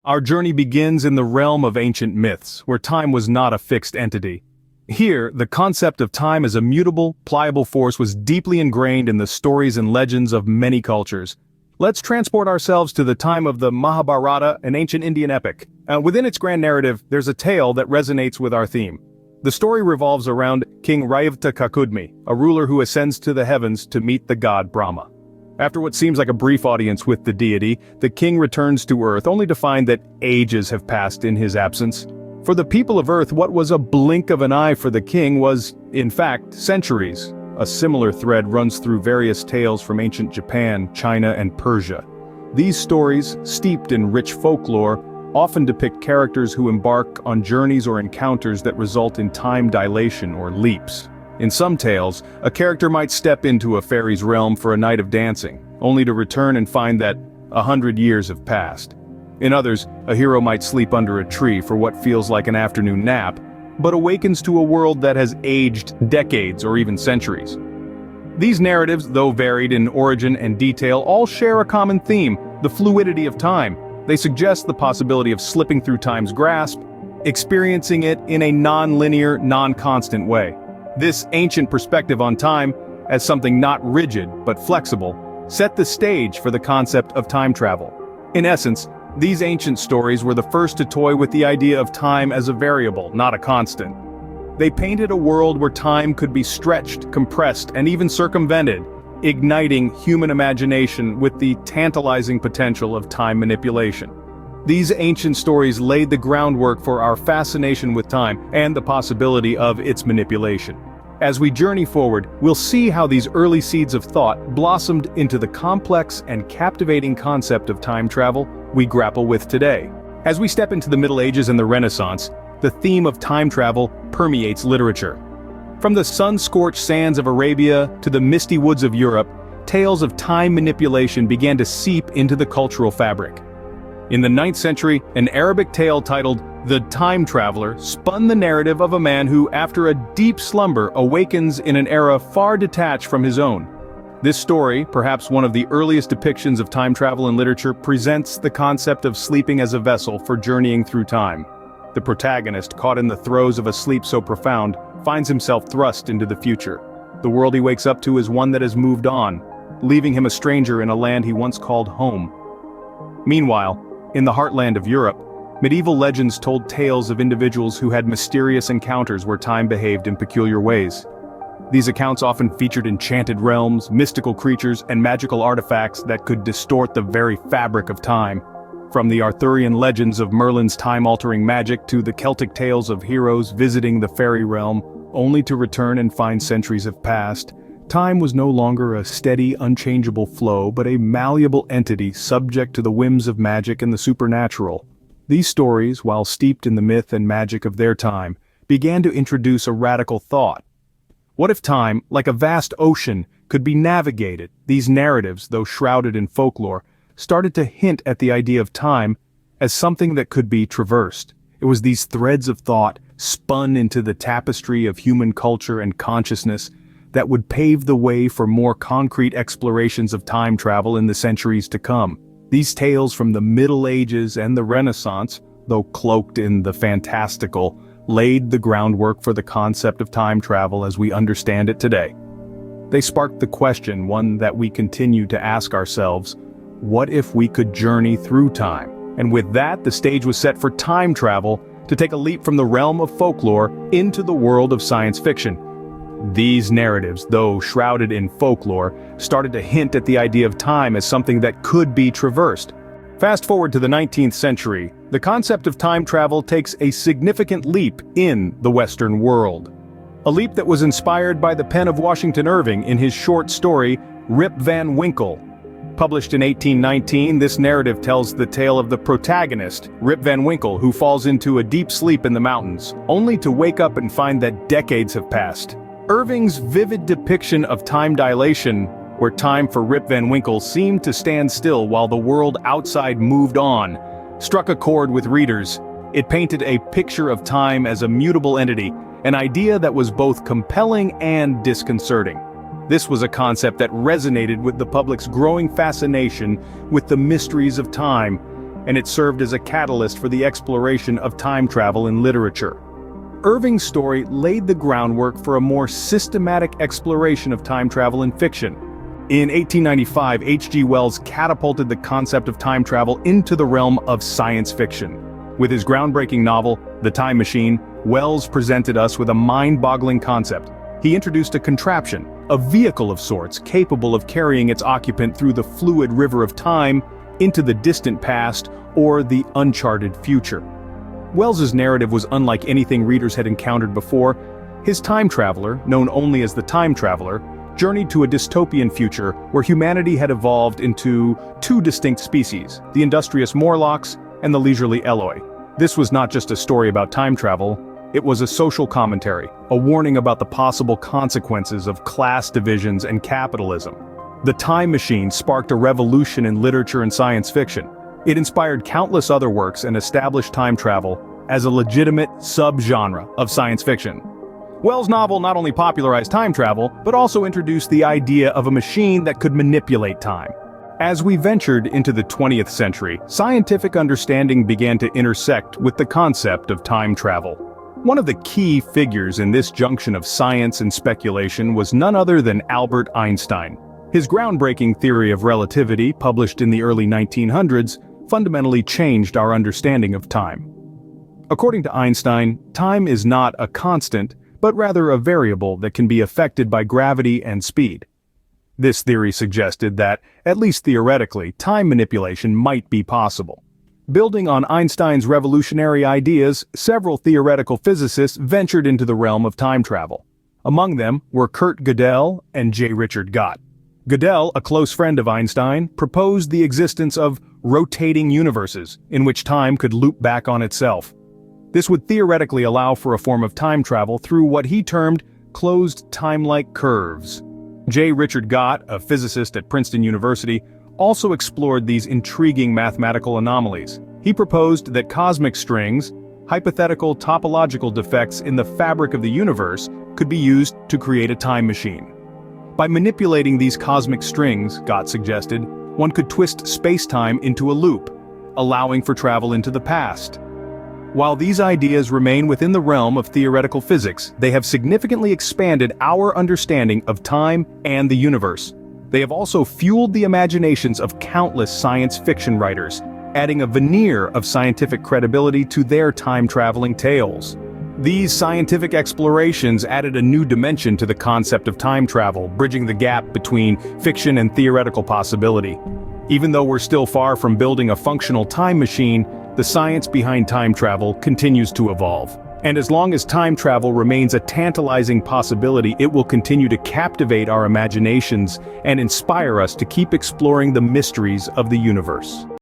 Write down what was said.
Our journey begins in the realm of ancient myths, where time was not a fixed entity. Here, the concept of time as a mutable, pliable force was deeply ingrained in the stories and legends of many cultures. Let's transport ourselves to the time of the Mahabharata, an ancient Indian epic. Within its grand narrative, there's a tale that resonates with our theme. The story revolves around King Raivatakakudmi, a ruler who ascends to the heavens to meet the god Brahma. After what seems like a brief audience with the deity, the king returns to Earth only to find that ages have passed in his absence. For the people of Earth, what was a blink of an eye for the king was, in fact, centuries. A similar thread runs through various tales from ancient Japan, China, and Persia. These stories, steeped in rich folklore, often depict characters who embark on journeys or encounters that result in time dilation or leaps. In some tales, a character might step into a fairy's realm for a night of dancing, only to return and find that 100 years have passed. In others, a hero might sleep under a tree for what feels like an afternoon nap, but awakens to a world that has aged decades or even centuries. These narratives, though varied in origin and detail, all share a common theme: the fluidity of time. They suggest the possibility of slipping through time's grasp, experiencing it in a non-linear, non-constant way. This ancient perspective on time, as something not rigid but flexible, set the stage for the concept of time travel. In essence, these ancient stories were the first to toy with the idea of time as a variable, not a constant. They painted a world where time could be stretched, compressed, and even circumvented, igniting human imagination with the tantalizing potential of time manipulation. These ancient stories laid the groundwork for our fascination with time and the possibility of its manipulation. As we journey forward, we'll see how these early seeds of thought blossomed into the complex and captivating concept of time travel we grapple with today. As we step into the Middle Ages and the Renaissance, the theme of time travel permeates literature. From the sun-scorched sands of Arabia to the misty woods of Europe, tales of time manipulation began to seep into the cultural fabric. In the 9th century, an Arabic tale titled The Time Traveler spun the narrative of a man who, after a deep slumber, awakens in an era far detached from his own. This story, perhaps one of the earliest depictions of time travel in literature, presents the concept of sleeping as a vessel for journeying through time. The protagonist, caught in the throes of a sleep so profound, finds himself thrust into the future. The world he wakes up to is one that has moved on, leaving him a stranger in a land he once called home. Meanwhile, in the heartland of Europe, medieval legends told tales of individuals who had mysterious encounters where time behaved in peculiar ways. These accounts often featured enchanted realms, mystical creatures, and magical artifacts that could distort the very fabric of time. From the Arthurian legends of Merlin's time-altering magic to the Celtic tales of heroes visiting the fairy realm, only to return and find centuries have passed, time was no longer a steady, unchangeable flow but a malleable entity subject to the whims of magic and the supernatural. These stories, while steeped in the myth and magic of their time, began to introduce a radical thought. What if time, like a vast ocean, could be navigated? These narratives, though shrouded in folklore, started to hint at the idea of time as something that could be traversed. It was these threads of thought, spun into the tapestry of human culture and consciousness, that would pave the way for more concrete explorations of time travel in the centuries to come. These tales from the Middle Ages and the Renaissance, though cloaked in the fantastical, laid the groundwork for the concept of time travel as we understand it today. They sparked the question, one that we continue to ask ourselves: what if we could journey through time? And with that, the stage was set for time travel to take a leap from the realm of folklore into the world of science fiction. These narratives, though shrouded in folklore, started to hint at the idea of time as something that could be traversed. Fast forward to the 19th century, the concept of time travel takes a significant leap in the Western world. A leap that was inspired by the pen of Washington Irving in his short story, Rip Van Winkle. Published in 1819, this narrative tells the tale of the protagonist, Rip Van Winkle, who falls into a deep sleep in the mountains, only to wake up and find that decades have passed. Irving's vivid depiction of time dilation, where time for Rip Van Winkle seemed to stand still while the world outside moved on, struck a chord with readers. It painted a picture of time as a mutable entity, an idea that was both compelling and disconcerting. This was a concept that resonated with the public's growing fascination with the mysteries of time, and it served as a catalyst for the exploration of time travel in literature. Irving's story laid the groundwork for a more systematic exploration of time travel in fiction. In 1895, H.G. Wells catapulted the concept of time travel into the realm of science fiction. With his groundbreaking novel, The Time Machine, Wells presented us with a mind-boggling concept. He introduced a contraption, a vehicle of sorts capable of carrying its occupant through the fluid river of time into the distant past or the uncharted future. Wells's narrative was unlike anything readers had encountered before. His time traveler, known only as the Time Traveler, journeyed to a dystopian future where humanity had evolved into two distinct species, the industrious Morlocks and the leisurely Eloi. This was not just a story about time travel, it was a social commentary, a warning about the possible consequences of class divisions and capitalism. The Time Machine sparked a revolution in literature and science fiction. It inspired countless other works and established time travel as a legitimate subgenre of science fiction. Wells' novel not only popularized time travel, but also introduced the idea of a machine that could manipulate time. As we ventured into the 20th century, scientific understanding began to intersect with the concept of time travel. One of the key figures in this junction of science and speculation was none other than Albert Einstein. His groundbreaking theory of relativity, published in the early 1900s, fundamentally changed our understanding of time. According to Einstein, time is not a constant, but rather a variable that can be affected by gravity and speed. This theory suggested that, at least theoretically, time manipulation might be possible. Building on Einstein's revolutionary ideas, several theoretical physicists ventured into the realm of time travel. Among them were Kurt Gödel and J. Richard Gott. Gödel, a close friend of Einstein, proposed the existence of rotating universes, in which time could loop back on itself. This would theoretically allow for a form of time travel through what he termed closed time-like curves. J. Richard Gott, a physicist at Princeton University, also explored these intriguing mathematical anomalies. He proposed that cosmic strings, hypothetical topological defects in the fabric of the universe, could be used to create a time machine. By manipulating these cosmic strings, Gott suggested, one could twist space-time into a loop, allowing for travel into the past. While these ideas remain within the realm of theoretical physics, they have significantly expanded our understanding of time and the universe. They have also fueled the imaginations of countless science fiction writers, adding a veneer of scientific credibility to their time-traveling tales. These scientific explorations added a new dimension to the concept of time travel, bridging the gap between fiction and theoretical possibility. Even though we're still far from building a functional time machine, the science behind time travel continues to evolve. And as long as time travel remains a tantalizing possibility, it will continue to captivate our imaginations and inspire us to keep exploring the mysteries of the universe.